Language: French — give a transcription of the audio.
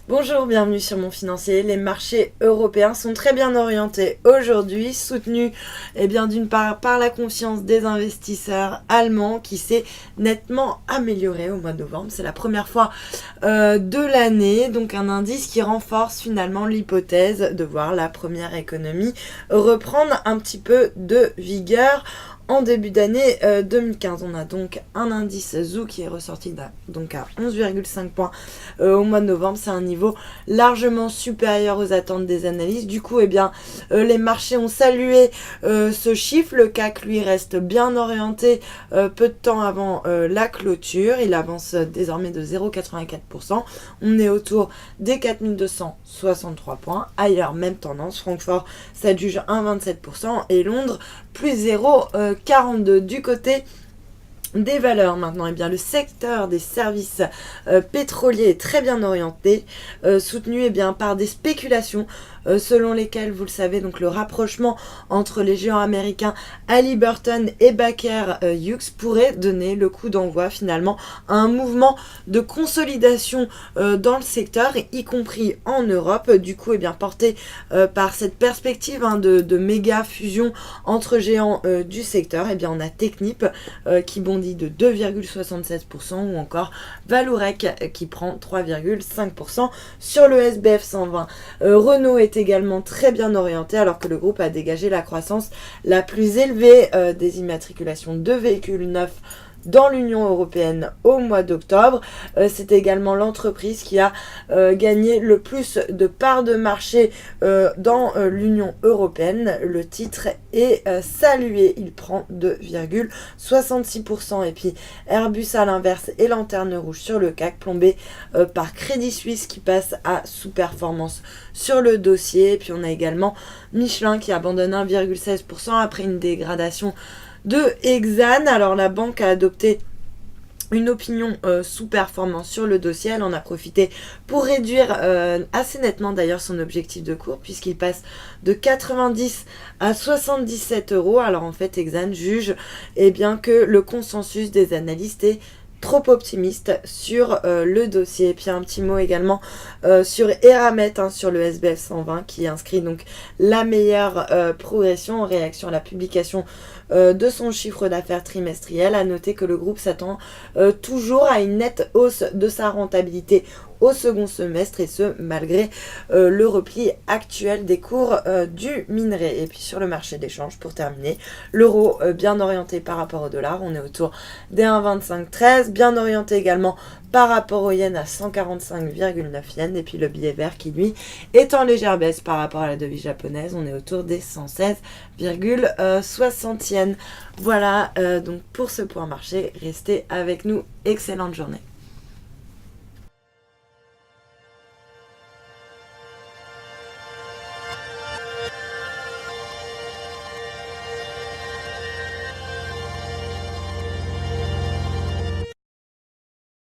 Bonjour, bienvenue sur Mon Financier. Les marchés européens sont très bien orientés aujourd'hui, soutenus d'une part par la confiance des investisseurs allemands qui s'est nettement améliorée au mois de novembre. C'est la première fois de l'année, donc un indice qui renforce finalement l'hypothèse de voir la première économie reprendre un petit peu de vigueur. En début d'année 2015, on a donc un indice ZOO qui est ressorti donc à 11,5 points au mois de novembre. C'est un niveau largement supérieur aux attentes des analystes. Du coup, les marchés ont salué ce chiffre. Le CAC, lui, reste bien orienté peu de temps avant la clôture. Il avance désormais de 0,84%. On est autour des 4263 points. Ailleurs, même tendance. Francfort s'adjuge 1,27% et Londres plus 0,42. Du côté des valeurs maintenant, le secteur des services pétroliers est très bien orienté, soutenu par des spéculations selon lesquelles, vous le savez, donc le rapprochement entre les géants américains Halliburton et Baker Hughes pourrait donner le coup d'envoi finalement à un mouvement de consolidation dans le secteur, y compris en Europe. Du coup, porté par cette perspective de méga fusion entre géants du secteur, on a Technip qui bondit de 2,76% ou encore Vallourec qui prend 3,5% sur le SBF 120. Renault est également très bien orienté alors que le groupe a dégagé la croissance la plus élevée des immatriculations de véhicules neufs dans l'Union européenne au mois d'octobre. C'est également l'entreprise qui a gagné le plus de parts de marché dans l'Union européenne. Le titre est salué, il prend 2,66%. Et puis Airbus à l'inverse et lanterne rouge sur le CAC, plombé par Crédit Suisse qui passe à sous-performance sur le dossier. Et puis on a également Michelin qui abandonne 1,16% après une dégradation de Exane. Alors la banque a adopté une opinion sous-performance sur le dossier. Elle en a profité pour réduire assez nettement d'ailleurs son objectif de cours puisqu'il passe de 90 à 77 euros. Alors en fait Exane juge que le consensus des analystes est trop optimiste sur le dossier. Et puis un petit mot également sur Eramet, sur le SBF 120 qui inscrit donc la meilleure progression en réaction à la publication de son chiffre d'affaires trimestriel. À noter que le groupe s'attend toujours à une nette hausse de sa rentabilité au second semestre, et ce malgré le repli actuel des cours du minerai. Et puis sur le marché d'échange, pour terminer, l'euro bien orienté par rapport au dollar, on est autour des 1,2513, bien orienté également par rapport au yen à 145,9 yens, et puis le billet vert qui lui est en légère baisse par rapport à la devise japonaise, on est autour des 116,60 yens. Voilà donc pour ce point marché, restez avec nous, excellente journée.